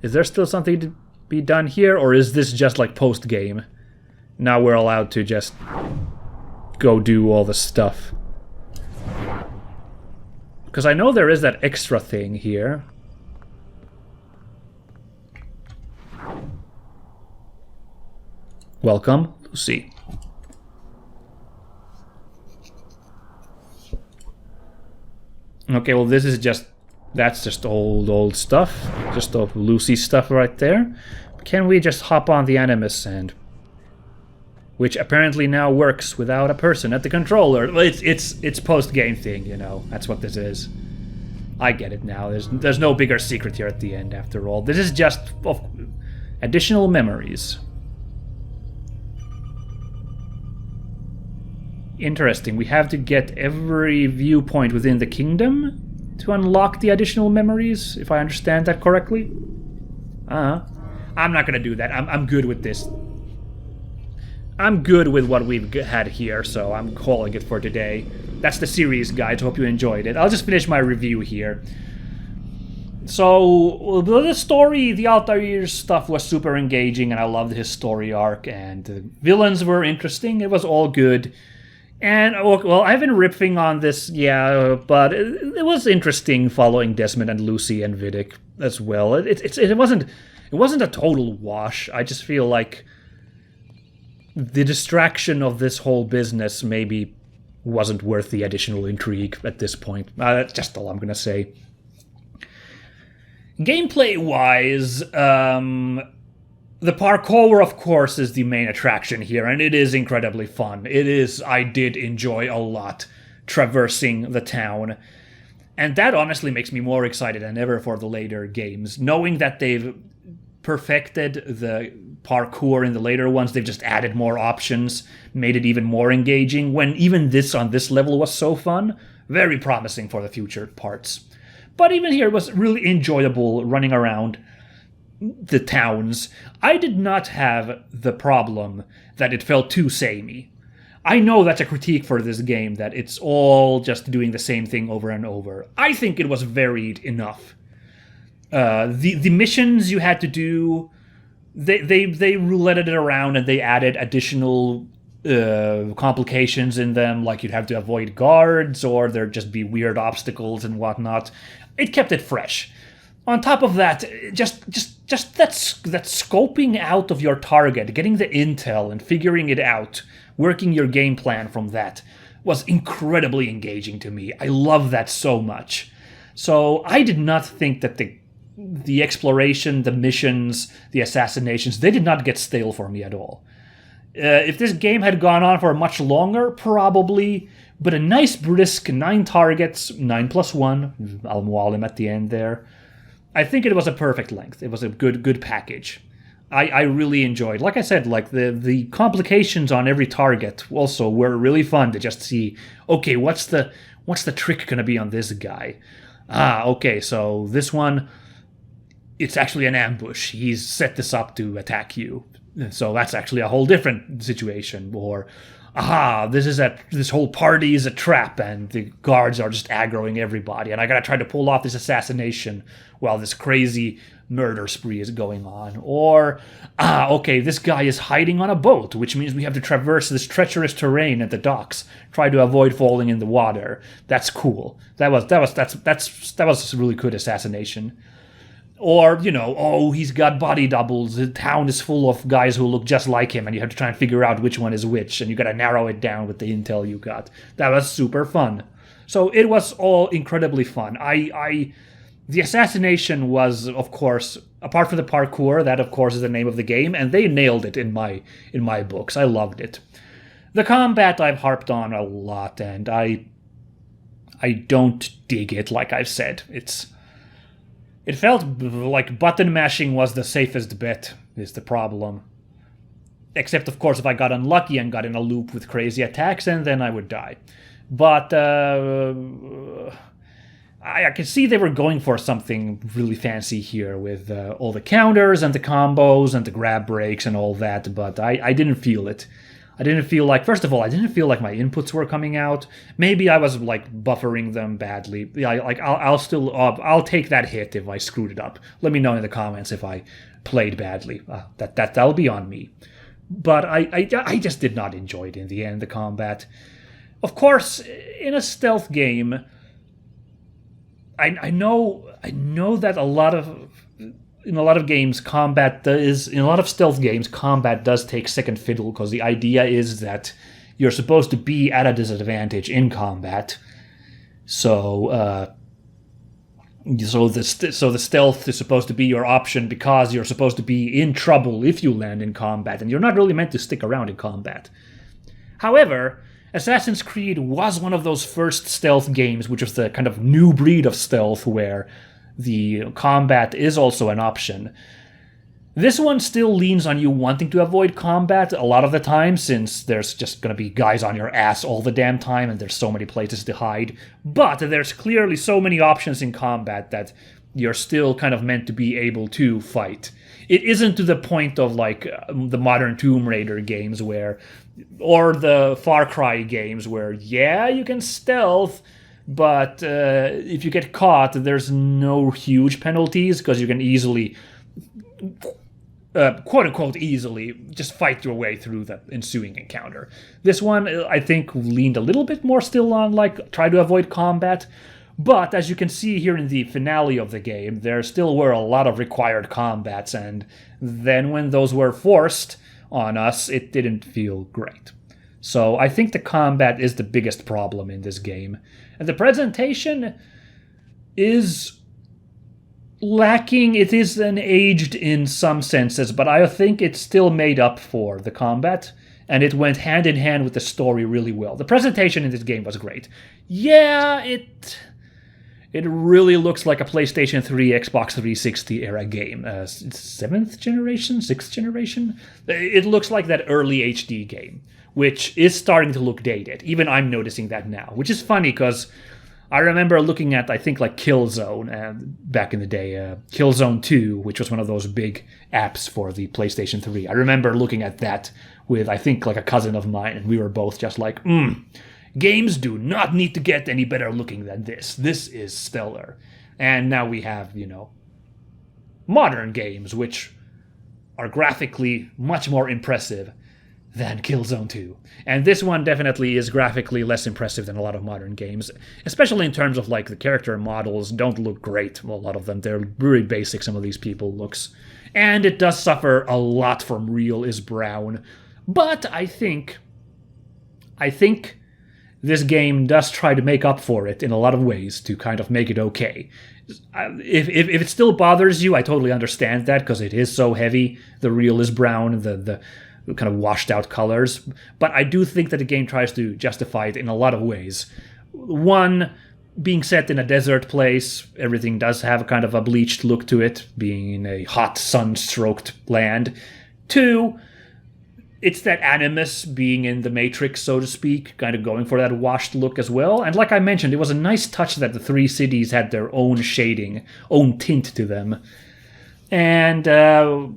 Is there still something to be done here, or is this just, like, post-game? Now we're allowed to just go do all the stuff. Because I know there is that extra thing here. Welcome, Lucy. Okay, well this is just... That's just old stuff. Just old Lucy stuff right there. Can we just hop on the Animus and... Which apparently now works without a person at the controller. Well, it's post-game thing, you know. That's what this is. I get it now. There's no bigger secret here at the end, after all. This is just additional memories. Interesting. We have to get every viewpoint within the kingdom to unlock the additional memories, if I understand that correctly. I'm not gonna do that. I'm good with this. I'm good with what we've had here, so I'm calling it for today. That's the series, guys. Hope you enjoyed it. I'll just finish my review here. So, the story, the Altaïr stuff was super engaging, and I loved his story arc, and the villains were interesting. It was all good. And, well, I've been riffing on this, yeah, but it was interesting following Desmond and Lucy and Vidic as well. It wasn't a total wash. I just feel like the distraction of this whole business maybe wasn't worth the additional intrigue at this point. That's just all I'm gonna say. Gameplay-wise, the parkour, of course, is the main attraction here, and it is incredibly fun. I did enjoy a lot traversing the town. And that honestly makes me more excited than ever for the later games. Knowing that they've perfected the parkour in the later ones, they've just added more options, made it even more engaging, when even this on this level was so fun. Very promising for the future parts. But even here, it was really enjoyable running around the towns. I did not have the problem that it felt too samey. I know that's a critique for this game, that it's all just doing the same thing over and over. I think it was varied enough. The missions you had to do, they rouletted it around and they added additional complications in them, like you'd have to avoid guards or there'd just be weird obstacles and whatnot. It kept it fresh. On top of that, just that scoping out of your target, getting the intel and figuring it out working your game plan from that was incredibly engaging to me. I love that so much. So I did not think that the exploration, the missions, the assassinations, they did not get stale for me at all. If this game had gone on for much longer, probably, but a nice brisk 9 targets, 9 plus 1, Al-Mualim at the end there. I think it was a perfect length. It was a good package. I really enjoyed. Like I said, like the complications on every target also were really fun to just see, okay, what's the trick gonna be on this guy? Okay, so this one, it's actually an ambush. He's set this up to attack you. So that's actually a whole different situation. Or, this whole party is a trap and the guards are just aggroing everybody and I gotta try to pull off this assassination while this crazy murder spree is going on. Or, okay, this guy is hiding on a boat, which means we have to traverse this treacherous terrain at the docks, try to avoid falling in the water. That's cool. That was a really good assassination. Or, he's got body doubles. The town is full of guys who look just like him, and you have to try and figure out which one is which, and you gotta narrow it down with the intel you got. That was super fun. So it was all incredibly fun. The assassination was, of course, apart from the parkour, that of course is the name of the game, and they nailed it in my books. I loved it. The combat I've harped on a lot, and I don't dig it, like I've said. It felt like button mashing was the safest bet, is the problem. Except, of course, if I got unlucky and got in a loop with crazy attacks, and then I would die. But I could see they were going for something really fancy here with all the counters and the combos and the grab breaks and all that, but I didn't feel it. I didn't feel like, first of all, I didn't feel like my inputs were coming out. Maybe I was like buffering them badly. Yeah, I'll take that hit if I screwed it up. Let me know in the comments if I played badly. That'll be on me. But I just did not enjoy it in the end, the combat. Of course, in a stealth game, I know that in a lot of games, in a lot of stealth games, combat does take second fiddle, because the idea is that you're supposed to be at a disadvantage in combat. So the stealth is supposed to be your option because you're supposed to be in trouble if you land in combat, and you're not really meant to stick around in combat. However, Assassin's Creed was one of those first stealth games, which was the kind of new breed of stealth where the combat is also an option. This one still leans on you wanting to avoid combat a lot of the time, since there's just going to be guys on your ass all the damn time and there's so many places to hide. But there's clearly so many options in combat that you're still kind of meant to be able to fight. It isn't to the point of like the modern Tomb Raider games or the Far Cry games where, yeah, you can stealth, but if you get caught, there's no huge penalties because you can easily, quote-unquote easily, just fight your way through the ensuing encounter. This one, I think, leaned a little bit more still on, like, try to avoid combat. But as you can see here in the finale of the game, there still were a lot of required combats, and then when those were forced on us, it didn't feel great. So I think the combat is the biggest problem in this game. And the presentation is lacking. It is aged in some senses, but I think it still made up for the combat, and it went hand in hand with the story really well. The presentation in this game was great. Yeah, it really looks like a PlayStation 3, Xbox 360 era game. 7th generation? 6th generation? It looks like that early HD game, which is starting to look dated. Even I'm noticing that now, which is funny because I remember looking at, I think, like Killzone back in the day, Killzone 2, which was one of those big apps for the PlayStation 3. I remember looking at that with, I think, like a cousin of mine, and we were both just like, games do not need to get any better looking than this. This is stellar. And now we have, modern games, which are graphically much more impressive than Killzone 2. And this one definitely is graphically less impressive than a lot of modern games, especially in terms of, like, the character models don't look great. Well, a lot of them, they're very basic, some of these people looks. And it does suffer a lot from Real is Brown. But I think I think this game does try to make up for it in a lot of ways to kind of make it okay. If it still bothers you, I totally understand that, because it is so heavy. The reel is brown, the kind of washed out colors. But I do think that the game tries to justify it in a lot of ways. One, being set in a desert place, everything does have kind of a bleached look to it, being in a hot, sun-stroked land. Two, it's that animus being in the Matrix, so to speak, kind of going for that washed look as well. And like I mentioned, it was a nice touch that the three cities had their own shading, own tint to them. And I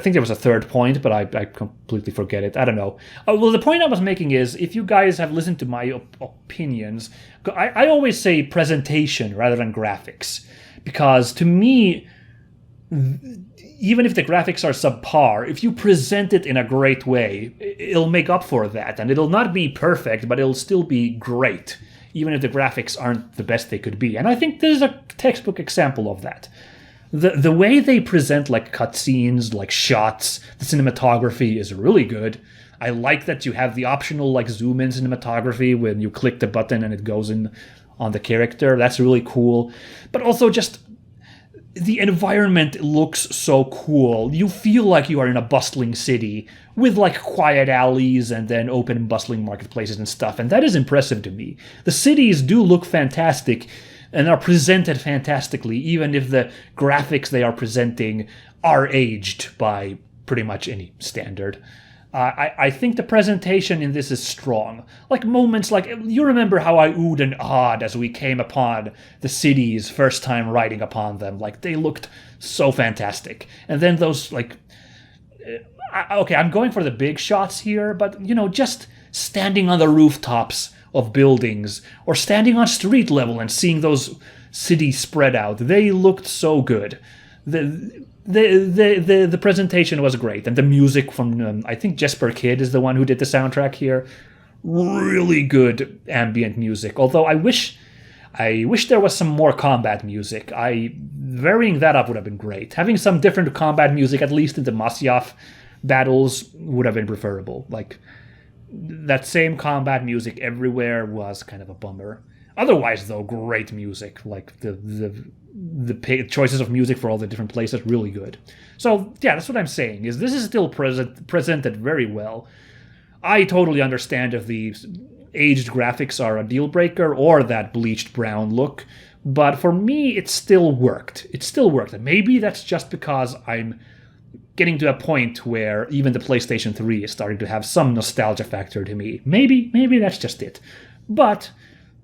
think there was a third point, but I completely forget it. I don't know. Well, the point I was making is, if you guys have listened to my opinions, I always say presentation rather than graphics. Because to me, even if the graphics are subpar, if you present it in a great way, it'll make up for that. And it'll not be perfect, but it'll still be great, even if the graphics aren't the best they could be. And I think this is a textbook example of that. The way they present like cutscenes, like shots, the cinematography is really good. I like that you have the optional like zoom in cinematography when you click the button and it goes in on the character. That's really cool. But also just the environment looks so cool. You feel like you are in a bustling city with like quiet alleys and then open bustling marketplaces and stuff. And that is impressive to me. The cities do look fantastic and are presented fantastically, even if the graphics they are presenting are aged by pretty much any standard. I think the presentation in this is strong. Like moments like, you remember how I oohed and awed as we came upon the cities first time riding upon them. Like, they looked so fantastic. And then those, like... okay, I'm going for the big shots here, but, you know, just standing on the rooftops of buildings, or standing on street level and seeing those cities spread out. They looked so good. The presentation was great, and the music from I think Jesper Kid is the one who did the soundtrack here. Really good ambient music. Although I wish there was some more combat music. Varying that up would have been great. Having some different combat music, at least in the Masyaf battles, would have been preferable. Like, that same combat music everywhere was kind of a bummer. Otherwise, though, great music. Like, the choices of music for all the different places, really good. So, yeah, that's what I'm saying, is this is still presented very well. I totally understand if the aged graphics are a deal breaker, or that bleached brown look, but for me, it still worked. It still worked. And maybe that's just because I'm getting to a point where even the PlayStation 3 is starting to have some nostalgia factor to me. Maybe that's just it. But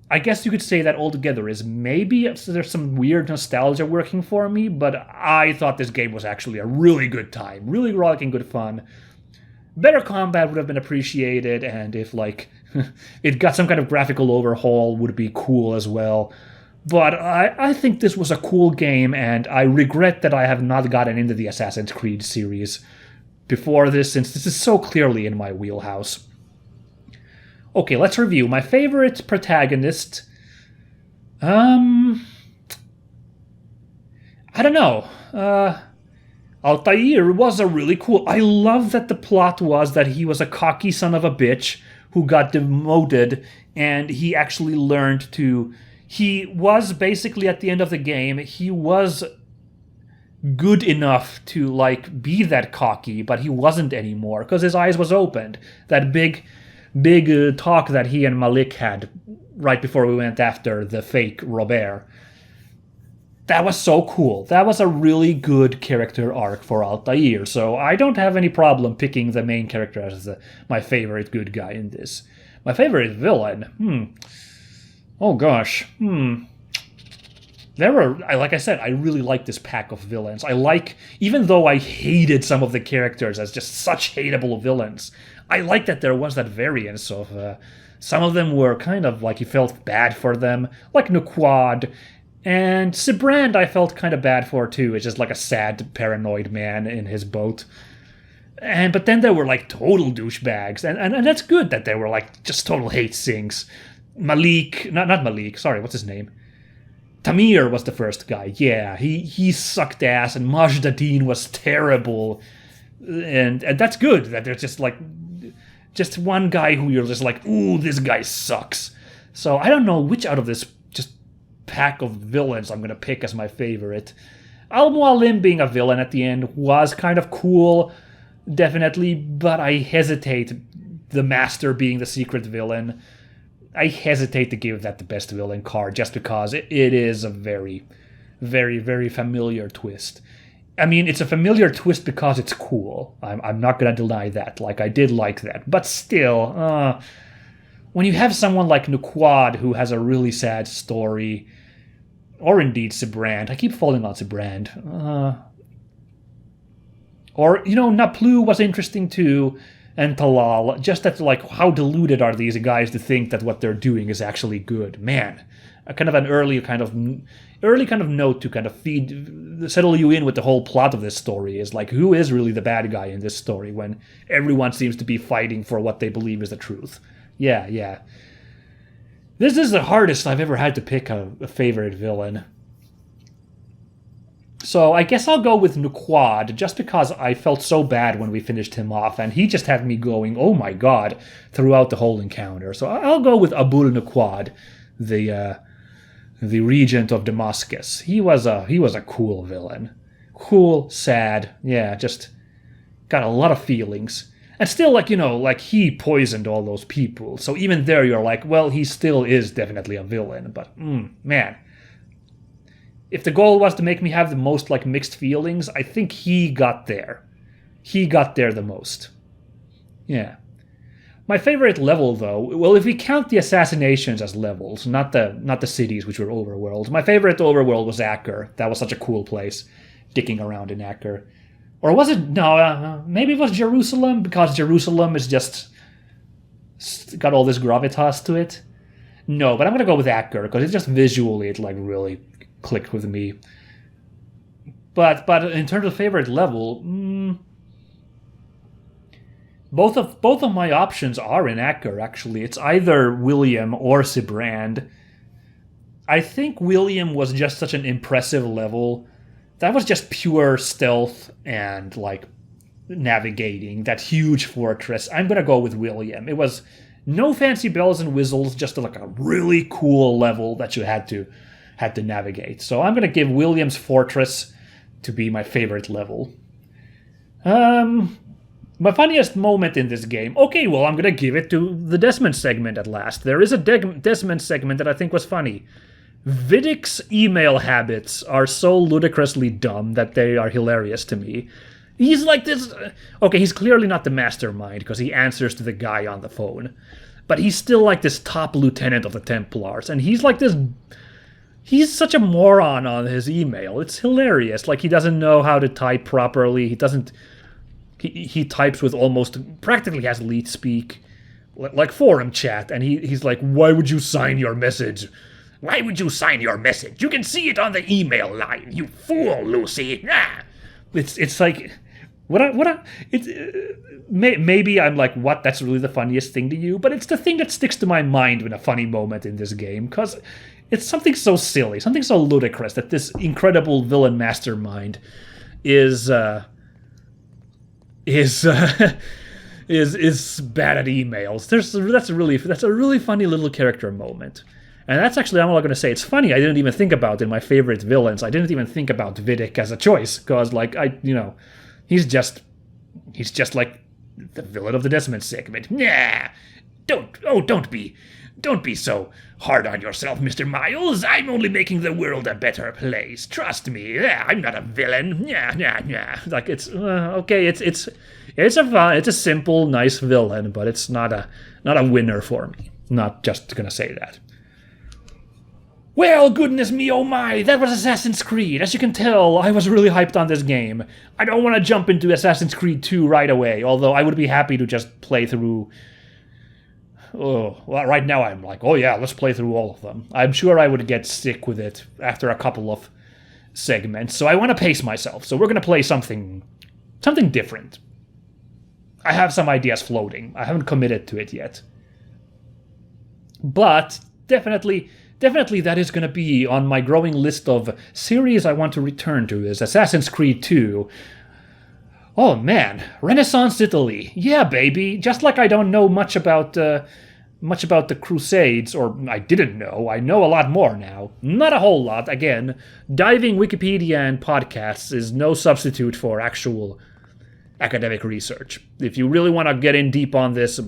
I guess you could say that altogether is maybe there's some weird nostalgia working for me, but I thought this game was actually a really good time. Really rollicking good fun. Better combat would have been appreciated, and if, like, it got some kind of graphical overhaul would be cool as well. But I think this was a cool game, and I regret that I have not gotten into the Assassin's Creed series before this, since this is so clearly in my wheelhouse. Okay, let's review. My favorite protagonist... I don't know. Altaïr was a really cool... I love that the plot was that he was a cocky son of a bitch who got demoted, and he actually learned to... He was basically, at the end of the game, he was good enough to, like, be that cocky, but he wasn't anymore, because his eyes was opened. That big talk that he and Malik had right before we went after the fake Robert. That was so cool. That was a really good character arc for Altaïr, so I don't have any problem picking the main character as my favorite good guy in this. My favorite villain? Oh gosh. There were, like I said, I really like this pack of villains. Even though I hated some of the characters as just such hateable villains, I like that there was that variance of, some of them were kind of like you felt bad for them, like Nuquad, and Sibrand I felt kind of bad for too. It's just like a sad, paranoid man in his boat. But then there were like total douchebags, and that's good that they were like just total hate sinks. Malik, not Malik, sorry, what's his name? Tamir was the first guy, yeah, he sucked ass, and Majdadin was terrible, and that's good, that they're just like, just one guy who you're just like, ooh, this guy sucks. So I don't know which out of this just pack of villains I'm going to pick as my favorite. Al-Mualim being a villain at the end was kind of cool, definitely, but I hesitate. The Master being the secret villain, I hesitate to give that the best villain card just because it is a very, very, very familiar twist. I mean, it's a familiar twist because it's cool. I'm not going to deny that. Like, I did like that. But still, when you have someone like Nuquad who has a really sad story, or indeed Sibrand, I keep falling on Sibrand. Or, Naplu was interesting too, and Talal. Just that, like, how deluded are these guys to think that what they're doing is actually good? Man, a kind of an early kind of note to kind of settle you in with the whole plot of this story is like, who is really the bad guy in this story when everyone seems to be fighting for what they believe is the truth? Yeah. This is the hardest I've ever had to pick a favorite villain. So I guess I'll go with Nuquad, just because I felt so bad when we finished him off, and he just had me going, oh my god, throughout the whole encounter. So I'll go with Abul Nuquad, the regent of Damascus. He was a cool villain. Cool, sad, yeah, just got a lot of feelings. And still, like he poisoned all those people. So even there you're like, well, he still is definitely a villain. But, man. If the goal was to make me have the most, mixed feelings, I think he got there. He got there the most. Yeah. My favorite level, though, well, if we count the assassinations as levels, not the cities, which were overworlds. My favorite overworld was Acre. That was such a cool place, dicking around in Acre. Or was it? No, maybe it was Jerusalem, because Jerusalem is just got all this gravitas to it. No, but I'm gonna go with Acre because it's just visually it really clicked with me. But in terms of favorite level, both of my options are in Acre. Actually, it's either William or Sibrand. I think William was just such an impressive level. That was just pure stealth and navigating that huge fortress. I'm gonna go with William. It was no fancy bells and whistles, just a really cool level that you had to navigate. So I'm gonna give William's fortress to be my favorite level. My funniest moment in this game. Okay, well, I'm gonna give it to the Desmond segment at last. There is a Desmond segment that I think was funny. Vidic's email habits are so ludicrously dumb that they are hilarious to me. He's like this... Okay, he's clearly not the mastermind because he answers to the guy on the phone. But he's still this top lieutenant of the Templars. And he's this... He's such a moron on his email. It's hilarious. He doesn't know how to type properly. He doesn't... He types with practically has leet speak. Forum chat. And he's like, why would you sign your message? Why would you sign your message? You can see it on the email line, you fool, Lucy. Ah! It's like, maybe I'm like, what? That's really the funniest thing to you? But it's the thing that sticks to my mind in a funny moment in this game, because it's something so silly, something so ludicrous that this incredible villain mastermind is bad at emails. That's a really funny little character moment. And that's actually, I'm not going to say it's funny. I didn't even think about in my favorite villains. I didn't even think about Vidic as a choice because, he's just like the villain of the Desmond segment. Nah, don't be so hard on yourself, Mr. Miles. I'm only making the world a better place. Trust me. Yeah, I'm not a villain. Yeah. It's okay. It's a simple, nice villain, but it's not a winner for me. Not just gonna say that. Well, goodness me, oh my, that was Assassin's Creed. As you can tell, I was really hyped on this game. I don't want to jump into Assassin's Creed 2 right away, although I would be happy to just play through... Oh, well, right now I'm like, oh yeah, let's play through all of them. I'm sure I would get sick with it after a couple of segments, so I want to pace myself. So we're going to play something different. I have some ideas floating. I haven't committed to it yet. But definitely that is going to be on my growing list of series I want to return to is Assassin's Creed 2. Oh man, Renaissance Italy. Yeah, baby. Just like I don't know much about the Crusades, or I didn't know. I know a lot more now. Not a whole lot. Again, diving Wikipedia and podcasts is no substitute for actual academic research. If you really want to get in deep on this,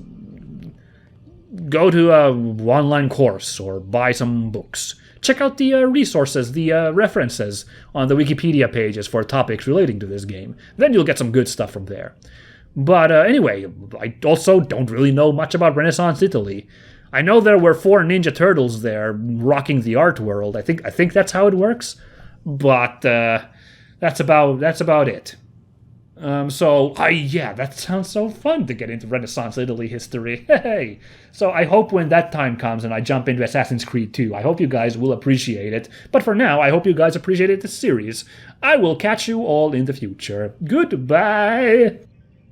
go to an online course or buy some books. Check out the resources, the references on the Wikipedia pages for topics relating to this game. Then you'll get some good stuff from there. But anyway, I also don't really know much about Renaissance Italy. I know there were 4 Ninja Turtles there rocking the art world. I think that's how it works. But that's about it. Yeah, that sounds so fun to get into Renaissance Italy history. Hey! So I hope when that time comes and I jump into Assassin's Creed 2, I hope you guys will appreciate it. But for now, I hope you guys appreciated this series. I will catch you all in the future. Goodbye!